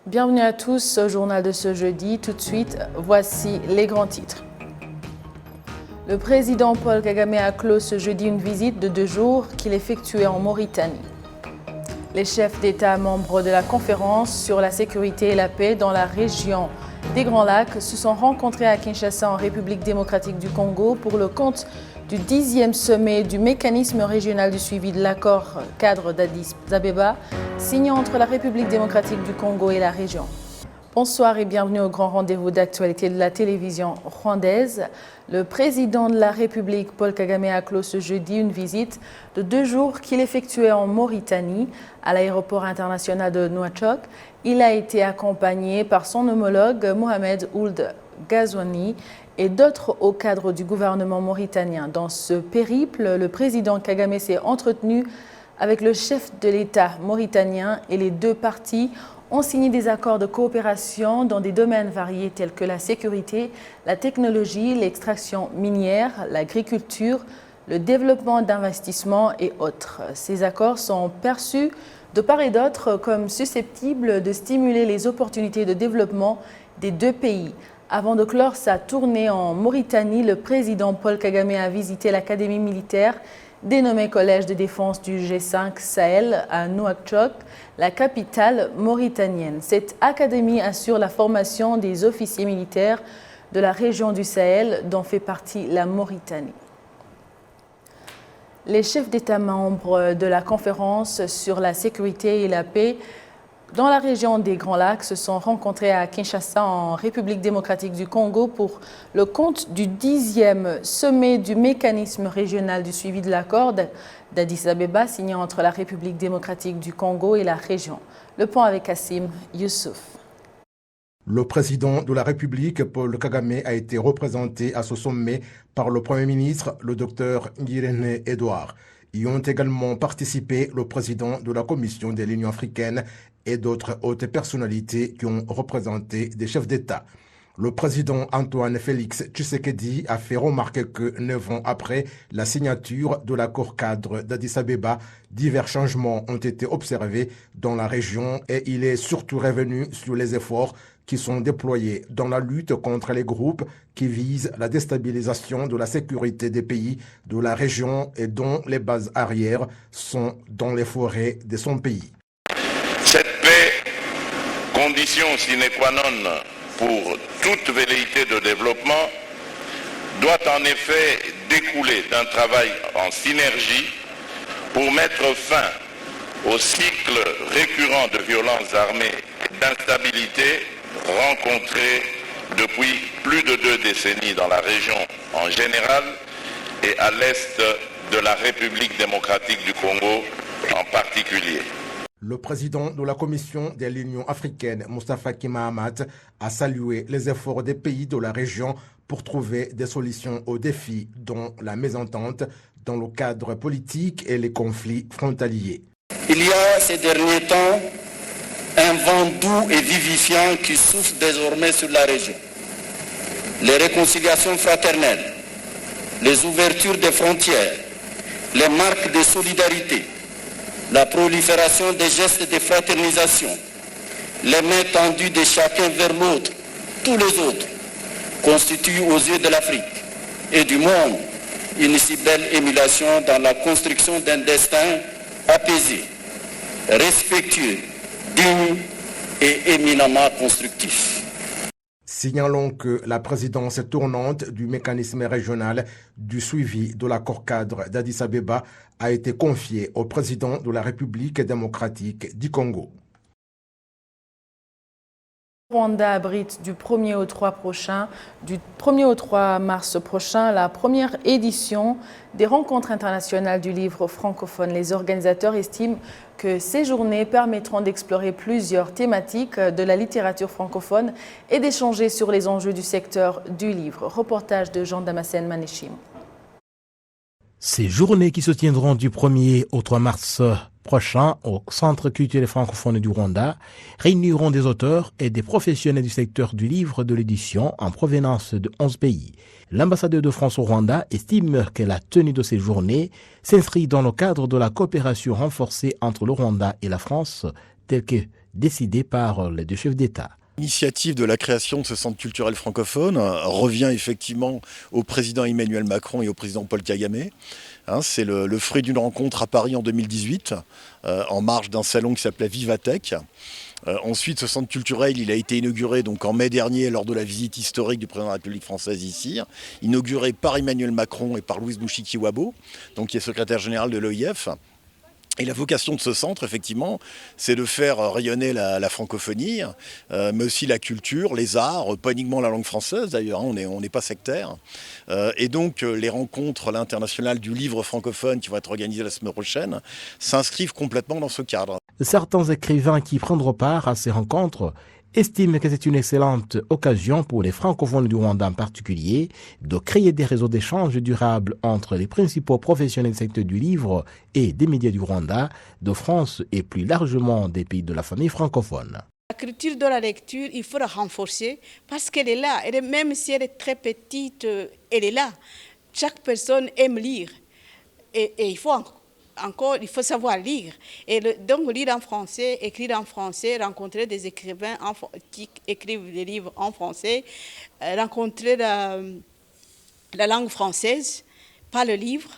Bienvenue à tous au journal de ce jeudi. Tout de suite, voici les grands titres. Le président Paul Kagame a clos ce jeudi une visite de 2 jours qu'il effectuait en Mauritanie. Les chefs d'État membres de la conférence sur la sécurité et la paix dans la région des Grands Lacs se sont rencontrés à Kinshasa en République démocratique du Congo pour le compte du 10e sommet du mécanisme régional du suivi de l'accord cadre d'Addis Abeba signé entre la République démocratique du Congo et la région. Bonsoir et bienvenue au grand rendez-vous d'actualité de la télévision rwandaise. Le président de la République, Paul Kagame, a clos ce jeudi une visite de 2 jours qu'il effectuait en Mauritanie, à l'aéroport international de Nouakchott. Il a été accompagné par son homologue Mohamed Ould Ghazouani et d'autres hauts cadres du gouvernement mauritanien. Dans ce périple, le président Kagame s'est entretenu avec le chef de l'État mauritanien et les 2 parties ont signé des accords de coopération dans des domaines variés tels que la sécurité, la technologie, l'extraction minière, l'agriculture, le développement d'investissements et autres. Ces accords sont perçus de part et d'autre comme susceptibles de stimuler les opportunités de développement des 2 pays. Avant de clore sa tournée en Mauritanie, le président Paul Kagame a visité l'académie militaire dénommée Collège de défense du G5 Sahel à Nouakchott, la capitale mauritanienne. Cette académie assure la formation des officiers militaires de la région du Sahel dont fait partie la Mauritanie. Les chefs d'État membres de la conférence sur la sécurité et la paix dans la région des Grands Lacs se sont rencontrés à Kinshasa en République démocratique du Congo pour le compte du 10e sommet du mécanisme régional du suivi de l'accord d'Addis Abeba signé entre la République démocratique du Congo et la région. Le point avec Kassim Youssouf. Le président de la République, Paul Kagame, a été représenté à ce sommet par le Premier ministre, le Dr Ngirente Edouard. Y ont également participé le président de la Commission de l'Union africaine et d'autres hautes personnalités qui ont représenté des chefs d'État. Le président Antoine Félix Tshisekedi a fait remarquer que 9 ans après la signature de l'accord cadre d'Addis Abeba, divers changements ont été observés dans la région et il est surtout revenu sur les efforts qui sont déployés dans la lutte contre les groupes qui visent la déstabilisation de la sécurité des pays de la région et dont les bases arrières sont dans les forêts de son pays. Cette paix, condition sine qua non pour toute velléité de développement, doit en effet découler d'un travail en synergie pour mettre fin au cycle récurrent de violences armées et d'instabilité rencontrées depuis plus de 2 décennies dans la région en général et à l'est de la République démocratique du Congo en particulier. Le président de la Commission de l'Union africaine, Moustapha Ki Mahamat, a salué les efforts des pays de la région pour trouver des solutions aux défis, dont la mésentente dans le cadre politique et les conflits frontaliers. Il y a ces derniers temps un vent doux et vivifiant qui souffle désormais sur la région. Les réconciliations fraternelles, les ouvertures des frontières, les marques de solidarité, la prolifération des gestes de fraternisation, les mains tendues de chacun vers l'autre, tous les autres, constituent aux yeux de l'Afrique et du monde une si belle émulation dans la construction d'un destin apaisé, respectueux, digne et éminemment constructif. Signalons que la présidence tournante du mécanisme régional du suivi de l'accord cadre d'Addis Abeba a été confiée au président de la République démocratique du Congo. Rwanda abrite du 1er au 3 mars prochain la première édition des rencontres internationales du livre francophone. Les organisateurs estiment que ces journées permettront d'explorer plusieurs thématiques de la littérature francophone et d'échanger sur les enjeux du secteur du livre. Reportage de Jean-Damascène Manéchim. Ces journées qui se tiendront du 1er au 3 mars prochain au Centre culturel francophone du Rwanda réuniront des auteurs et des professionnels du secteur du livre de l'édition en provenance de 11 pays. L'ambassadeur de France au Rwanda estime que la tenue de ces journées s'inscrit dans le cadre de la coopération renforcée entre le Rwanda et la France, telle que décidée par les deux chefs d'État. L'initiative de la création de ce centre culturel francophone revient effectivement au président Emmanuel Macron et au président Paul Kagame. C'est le fruit d'une rencontre à Paris en 2018, en marge d'un salon qui s'appelait Vivatech. Ensuite, ce centre culturel, il a été inauguré donc en mai dernier lors de la visite historique du président de la République française ici, inauguré par Emmanuel Macron et par Louise Mouchikiwabo, donc qui est secrétaire général de l'OIF. Et la vocation de ce centre, effectivement, c'est de faire rayonner la francophonie, mais aussi la culture, les arts, pas uniquement la langue française d'ailleurs, on n'est pas sectaire. Et donc les rencontres l'international du livre francophone qui vont être organisées la semaine prochaine s'inscrivent complètement dans ce cadre. Certains écrivains qui prendront part à ces rencontres estiment que c'est une excellente occasion pour les francophones du Rwanda en particulier de créer des réseaux d'échange durables entre les principaux professionnels du secteur du livre et des médias du Rwanda, de France et plus largement des pays de la famille francophone. La culture de la lecture, il faut la renforcer parce qu'elle est là. Même si elle est très petite, elle est là. Chaque personne aime lire et il faut savoir lire. Et donc lire en français, écrire en français, rencontrer des écrivains qui écrivent des livres en français, rencontrer la langue française, pas le livre,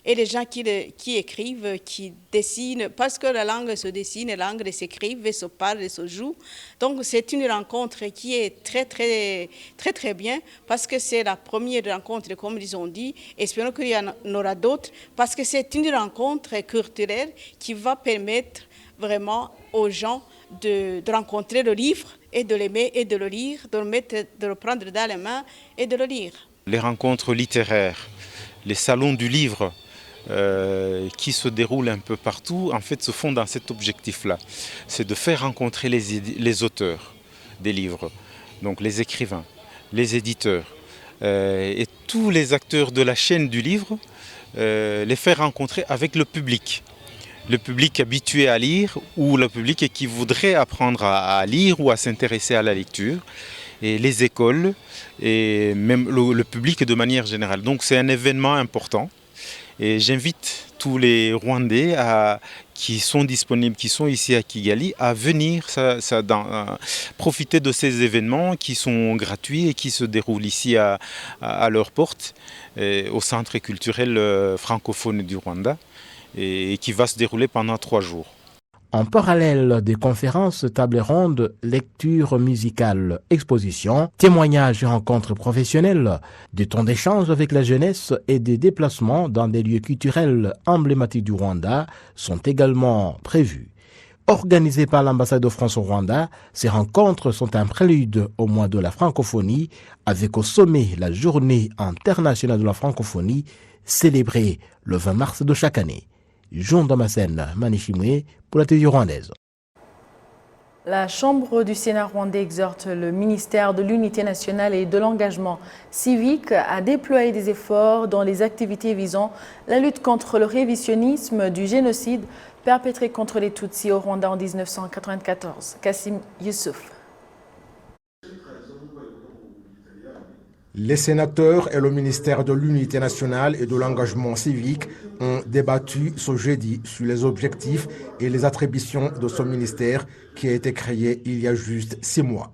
et les gens qui écrivent, qui dessinent, parce que la langue se dessine, la langue s'écrit, se parle, se joue. Donc c'est une rencontre qui est très, très, très, très bien, parce que c'est la première rencontre, comme ils ont dit. Espérons qu'il y en aura d'autres, parce que c'est une rencontre culturelle qui va permettre vraiment aux gens de rencontrer le livre et de l'aimer et de le lire, de le prendre dans les mains et de le lire. Les rencontres littéraires, les salons du livre, qui se déroulent un peu partout, en fait, se font dans cet objectif-là. C'est de faire rencontrer les auteurs des livres, donc les écrivains, les éditeurs et tous les acteurs de la chaîne du livre, les faire rencontrer avec le public. Le public habitué à lire ou le public qui voudrait apprendre à lire ou à s'intéresser à la lecture, et les écoles et même le public de manière générale. Donc c'est un événement important. Et j'invite tous les Rwandais qui sont disponibles, qui sont ici à Kigali, à venir profiter de ces événements qui sont gratuits et qui se déroulent ici à leur porte, au centre culturel francophone du Rwanda, et qui va se dérouler pendant 3 jours. En parallèle des conférences, tables rondes, lectures musicales, expositions, témoignages et rencontres professionnelles, des temps d'échange avec la jeunesse et des déplacements dans des lieux culturels emblématiques du Rwanda sont également prévus. Organisées par l'ambassade de France au Rwanda, ces rencontres sont un prélude au mois de la francophonie, avec au sommet la Journée internationale de la francophonie, célébrée le 20 mars de chaque année. Jean Damascène Manichimwe pour la télévision rwandaise. La Chambre du Sénat rwandais exhorte le ministère de l'Unité nationale et de l'engagement civique à déployer des efforts dans les activités visant la lutte contre le révisionnisme du génocide perpétré contre les Tutsis au Rwanda en 1994. Kassim Youssouf. Les sénateurs et le ministère de l'Unité nationale et de l'engagement civique ont débattu ce jeudi sur les objectifs et les attributions de ce ministère qui a été créé il y a juste 6 mois.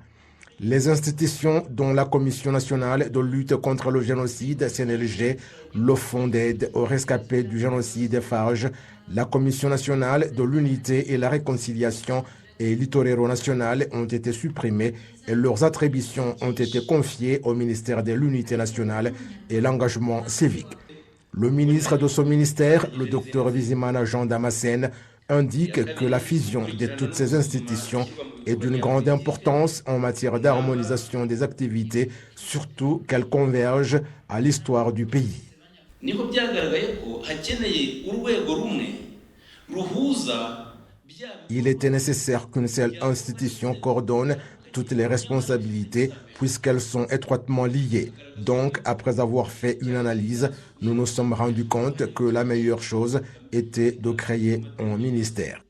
Les institutions dont la Commission nationale de lutte contre le génocide, CNLG, le Fonds d'aide aux rescapés du génocide, FARG, la Commission nationale de l'unité et la réconciliation et l'Itorero national ont été supprimés et leurs attributions ont été confiées au ministère de l'Unité nationale et l'engagement civique. Le ministre de ce ministère, le Dr Bizimana Jean Damascène, indique que la fusion de toutes ces institutions est d'une grande importance en matière d'harmonisation des activités, surtout qu'elles convergent à l'histoire du pays. Il était nécessaire qu'une seule institution coordonne toutes les responsabilités puisqu'elles sont étroitement liées. Donc, après avoir fait une analyse, nous nous sommes rendus compte que la meilleure chose était de créer un ministère.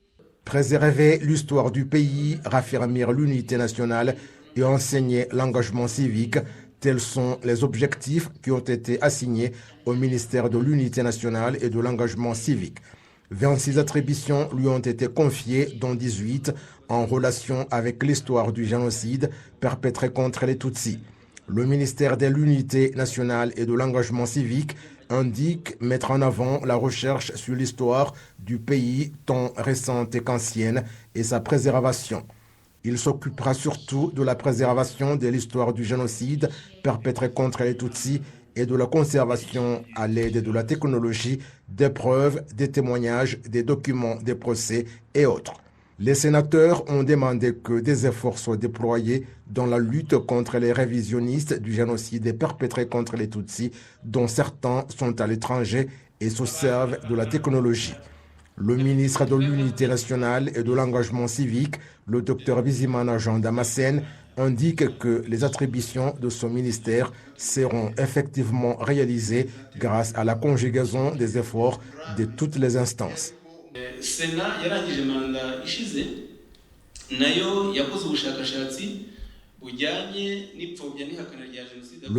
Préserver l'histoire du pays, raffermir l'unité nationale et enseigner l'engagement civique, tels sont les objectifs qui ont été assignés au ministère de l'Unité nationale et de l'engagement civique. 26 attributions lui ont été confiées, dont 18 en relation avec l'histoire du génocide perpétré contre les Tutsis. Le ministère de l'Unité nationale et de l'engagement civique indique mettre en avant la recherche sur l'histoire du pays tant récente qu'ancienne et sa préservation. Il s'occupera surtout de la préservation de l'histoire du génocide perpétré contre les Tutsis et de la conservation à l'aide de la technologie des preuves, des témoignages, des documents, des procès et autres. Les sénateurs ont demandé que des efforts soient déployés dans la lutte contre les révisionnistes du génocide perpétré contre les Tutsis, dont certains sont à l'étranger et se servent de la technologie. Le ministre de l'Unité nationale et de l'engagement civique, le Dr Bizimana Jean Damascène, indique que les attributions de ce ministère seront effectivement réalisées grâce à la conjugaison des efforts de toutes les instances. Le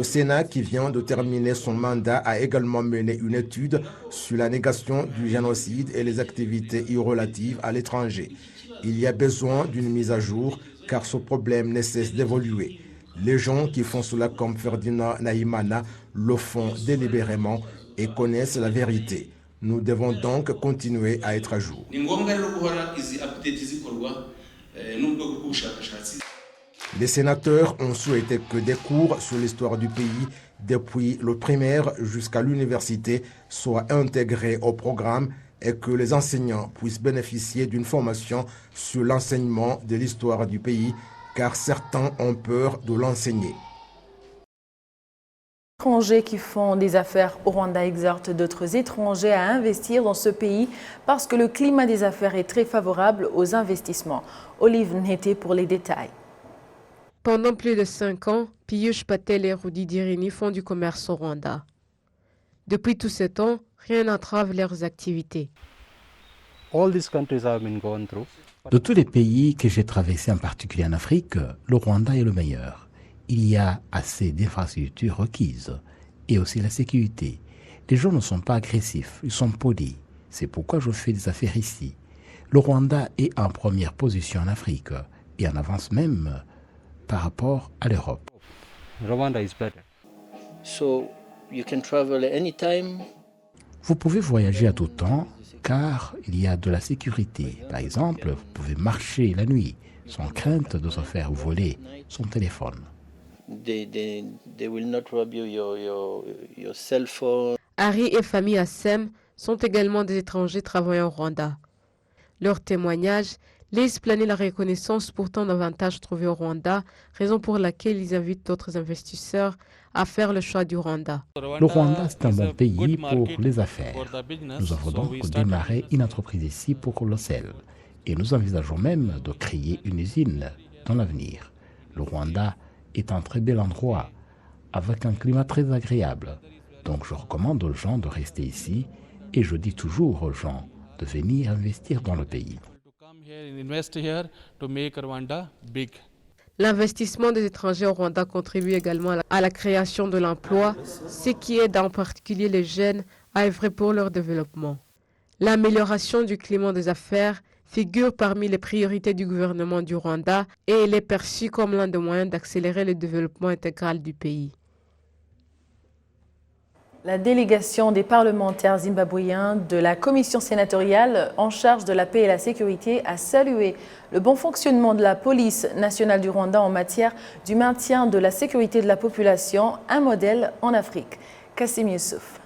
Sénat, qui vient de terminer son mandat, a également mené une étude sur la négation du génocide et les activités y relatives à l'étranger. Il y a besoin d'une mise à jour car ce problème ne cesse d'évoluer. Les gens qui font cela comme Ferdinand Nahimana le font délibérément et connaissent la vérité. Nous devons donc continuer à être à jour. Les sénateurs ont souhaité que des cours sur l'histoire du pays, depuis le primaire jusqu'à l'université, soient intégrés au programme et que les enseignants puissent bénéficier d'une formation sur l'enseignement de l'histoire du pays, car certains ont peur de l'enseigner. Les étrangers qui font des affaires au Rwanda exhortent d'autres étrangers à investir dans ce pays parce que le climat des affaires est très favorable aux investissements. Olive Nete pour les détails. Pendant plus de 5 ans, Piyush Patel et Rudi Dirini font du commerce au Rwanda. Depuis tout ce temps, rien n'entrave leurs activités. De tous les pays que j'ai traversés, en particulier en Afrique, le Rwanda est le meilleur. Il y a assez d'infrastructures requises et aussi la sécurité. Les gens ne sont pas agressifs, ils sont polis. C'est pourquoi je fais des affaires ici. Le Rwanda est en première position en Afrique et en avance même par rapport à l'Europe. Vous pouvez voyager à tout temps car il y a de la sécurité. Par exemple, vous pouvez marcher la nuit sans crainte de se faire voler son téléphone. Harry et famille Assem sont également des étrangers travaillant au Rwanda. Leurs témoignages laissent planer la reconnaissance pour tant d'avantages trouvés au Rwanda, raison pour laquelle ils invitent d'autres investisseurs à faire le choix du Rwanda. Le Rwanda, c'est un bon pays pour les affaires. Nous avons donc démarré une entreprise ici pour le sel. Et nous envisageons même de créer une usine dans l'avenir. Le Rwanda est un très bel endroit, avec un climat très agréable. Donc je recommande aux gens de rester ici et je dis toujours aux gens de venir investir dans le pays. L'investissement des étrangers au Rwanda contribue également à la création de l'emploi, ce qui aide en particulier les jeunes à œuvrer pour leur développement. L'amélioration du climat des affaires figure parmi les priorités du gouvernement du Rwanda et elle est perçue comme l'un des moyens d'accélérer le développement intégral du pays. La délégation des parlementaires zimbabwéens de la commission sénatoriale en charge de la paix et la sécurité a salué le bon fonctionnement de la police nationale du Rwanda en matière du maintien de la sécurité de la population, un modèle en Afrique. Kassim Youssouf.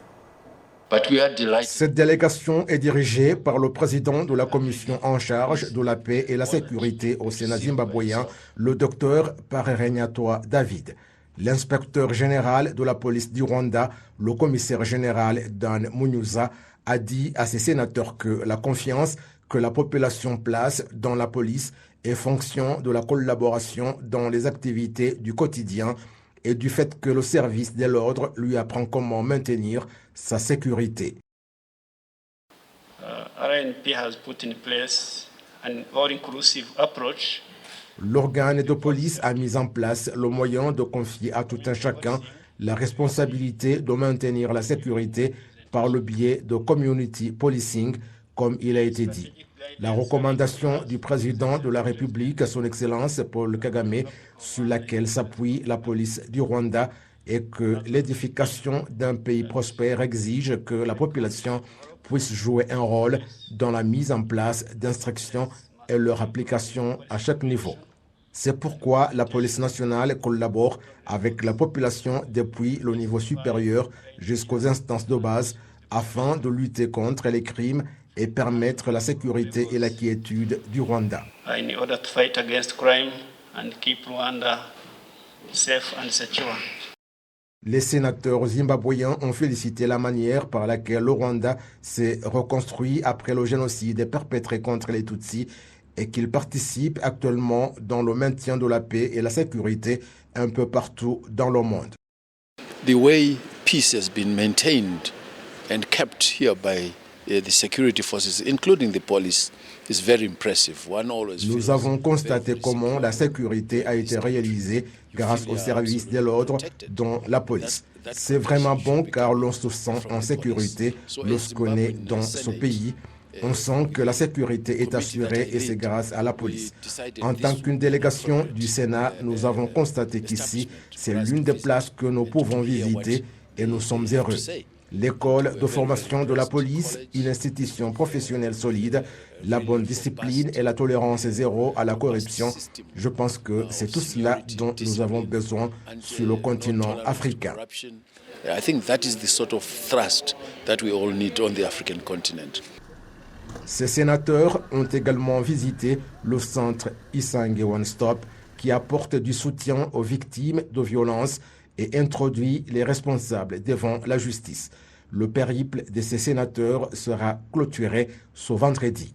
Cette délégation est dirigée par le président de la commission en charge de la paix et la sécurité au Sénat zimbabwéen, le docteur Parerenyatwa David. L'inspecteur général de la police du Rwanda, le commissaire général Dan Munyuza, a dit à ses sénateurs que la confiance que la population place dans la police est fonction de la collaboration dans les activités du quotidien et du fait que le service de l'ordre lui apprend comment maintenir sa sécurité. RNP has put in place an all-inclusive approach. L'organe de police a mis en place le moyen de confier à tout un chacun la responsabilité de maintenir la sécurité par le biais de community policing, comme il a été dit. La recommandation du président de la République, son Excellence Paul Kagame, sur laquelle s'appuie la police du Rwanda, est que l'édification d'un pays prospère exige que la population puisse jouer un rôle dans la mise en place d'instructions et leur application à chaque niveau. C'est pourquoi la police nationale collabore avec la population depuis le niveau supérieur jusqu'aux instances de base afin de lutter contre les crimes et permettre la sécurité et la quiétude du Rwanda. In order to fight against crime and keep Rwanda safe and secure. Les sénateurs zimbabwéens ont félicité la manière par laquelle le Rwanda s'est reconstruit après le génocide perpétré contre les Tutsis et qu'il participe actuellement dans le maintien de la paix et la sécurité un peu partout dans le monde. The way peace has been maintained and kept here by the security forces, including the police, is very impressive. Nous avons constaté comment la sécurité a été réalisée grâce aux services de l'ordre, dont la police. C'est vraiment bon car l'on se sent en sécurité lorsqu'on est dans ce pays. On sent que la sécurité est assurée et c'est grâce à la police. En tant qu'une délégation du Sénat, nous avons constaté qu'ici, c'est l'une des places que nous pouvons visiter et nous sommes heureux. L'école de formation de la police, une institution professionnelle solide, la bonne discipline et la tolérance zéro à la corruption, je pense que c'est tout cela dont nous avons besoin sur le continent africain. I think that is the sort of thrust that we all need on the African continent. Ces sénateurs ont également visité le centre Isange One Stop qui apporte du soutien aux victimes de violences et introduit les responsables devant la justice. Le périple de ces sénateurs sera clôturé ce vendredi.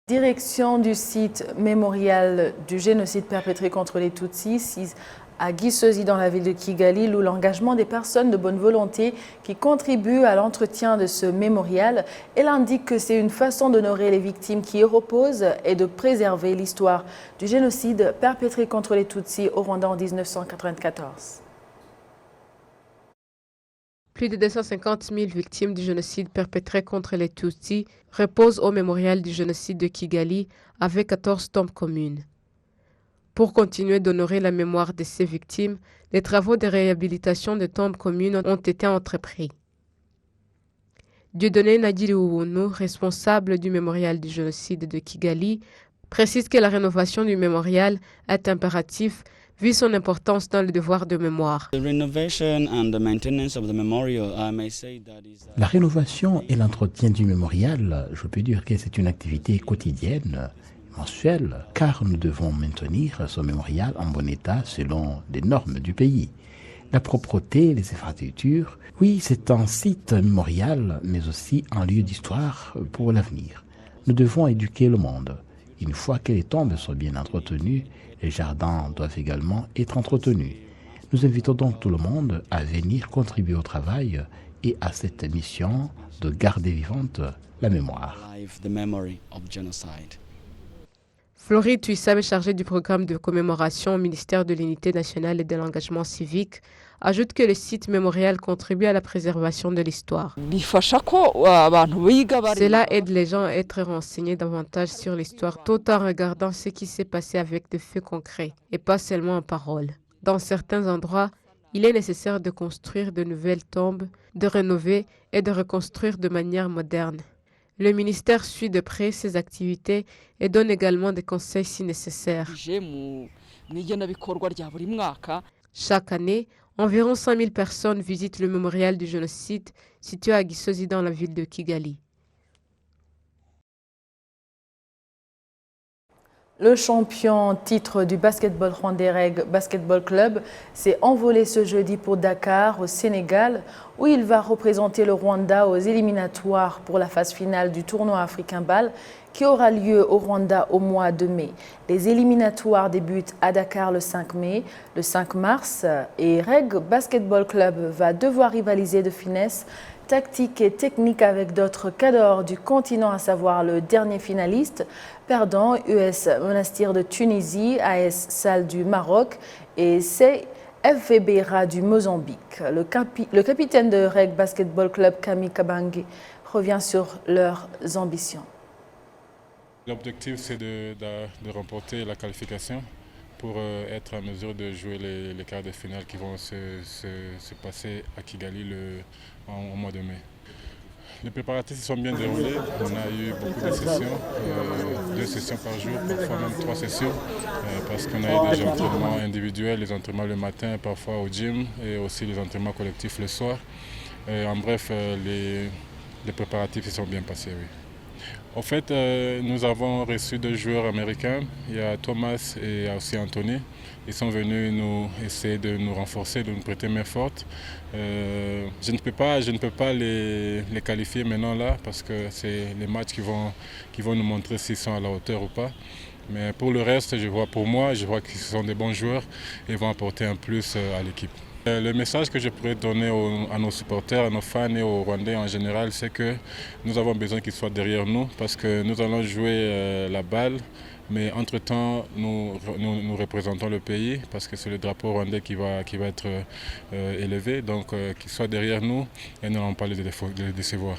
Direction du site mémorial du génocide perpétré contre les Tutsis à Gisozi dans la ville de Kigali, où l'engagement des personnes de bonne volonté qui contribuent à l'entretien de ce mémorial. Elle indique que c'est une façon d'honorer les victimes qui y reposent et de préserver l'histoire du génocide perpétré contre les Tutsis au Rwanda en 1994. Plus de 250 000 victimes du génocide perpétré contre les Tutsis reposent au mémorial du génocide de Kigali avec 14 tombes communes. Pour continuer d'honorer la mémoire de ces victimes, les travaux de réhabilitation de tombes communes ont été entrepris. Dieudonné Nadiri Uwunu, responsable du mémorial du génocide de Kigali, précise que la rénovation du mémorial est impérative vu son importance dans le devoir de mémoire. La rénovation et l'entretien du mémorial, je peux dire que c'est une activité quotidienne, mensuelle, car nous devons maintenir ce mémorial en bon état selon les normes du pays. La propreté, les infrastructures, oui, c'est un site mémorial, mais aussi un lieu d'histoire pour l'avenir. Nous devons éduquer le monde. Une fois que les tombes sont bien entretenues, les jardins doivent également être entretenus. Nous invitons donc tout le monde à venir contribuer au travail et à cette mission de garder vivante la mémoire. Florie Tuissam, chargée du programme de commémoration au ministère de l'Unité nationale et de l'engagement civique, ajoute que le site mémorial contribue à la préservation de l'histoire. Cela aide les gens à être renseignés davantage sur l'histoire tout en regardant ce qui s'est passé avec des faits concrets et pas seulement en paroles. Dans certains endroits, il est nécessaire de construire de nouvelles tombes, de rénover et de reconstruire de manière moderne. Le ministère suit de près ces activités et donne également des conseils si nécessaire. Chaque année, environ 100 000 personnes visitent le mémorial du génocide situé à Gisozi dans la ville de Kigali. Le champion titre du basketball rwandais Reg Basketball Club s'est envolé ce jeudi pour Dakar, au Sénégal, où il va représenter le Rwanda aux éliminatoires pour la phase finale du tournoi africain BAL qui aura lieu au Rwanda au mois de mai. Les éliminatoires débutent à Dakar le 5 mai, le 5 mars et Reg Basketball Club va devoir rivaliser de finesse, tactique et technique avec d'autres cadors du continent, à savoir le dernier finaliste, perdant US Monastir de Tunisie, AS Sal du Maroc et CFV Beira du Mozambique. Le capitaine de Reg Basketball Club, Camille Kabange, revient sur leurs ambitions. L'objectif, c'est de remporter la qualification pour être en mesure de jouer les quarts de finale qui vont se passer à Kigali au mois de mai. Les préparatifs se sont bien déroulés. On a eu beaucoup de sessions, 2 sessions par jour, parfois même 3 sessions, parce qu'on a eu des entraînements individuels, les entraînements le matin, parfois au gym, et aussi les entraînements collectifs le soir. En bref, les préparatifs se sont bien passés, oui. En fait, nous avons reçu 2 joueurs américains. Il y a Thomas et il y a aussi Anthony. Ils sont venus nous essayer de nous renforcer, de nous prêter main forte. Je ne peux pas les qualifier maintenant là parce que c'est les matchs qui vont nous montrer s'ils sont à la hauteur ou pas. Mais pour le reste, je vois qu'ils sont des bons joueurs et vont apporter un plus à l'équipe. Le message que je pourrais donner à nos supporters, à nos fans et aux Rwandais en général, c'est que nous avons besoin qu'ils soient derrière nous parce que nous allons jouer la balle, mais entre-temps, nous représentons le pays parce que c'est le drapeau rwandais qui va être élevé. Donc qu'ils soient derrière nous et nous n'allons pas les décevoir.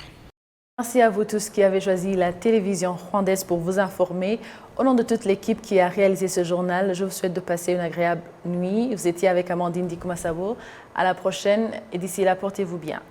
Merci à vous tous qui avez choisi la télévision rwandaise pour vous informer. Au nom de toute l'équipe qui a réalisé ce journal, je vous souhaite de passer une agréable nuit. Vous étiez avec Amandine Dikumasabo. À la prochaine et d'ici là, portez-vous bien.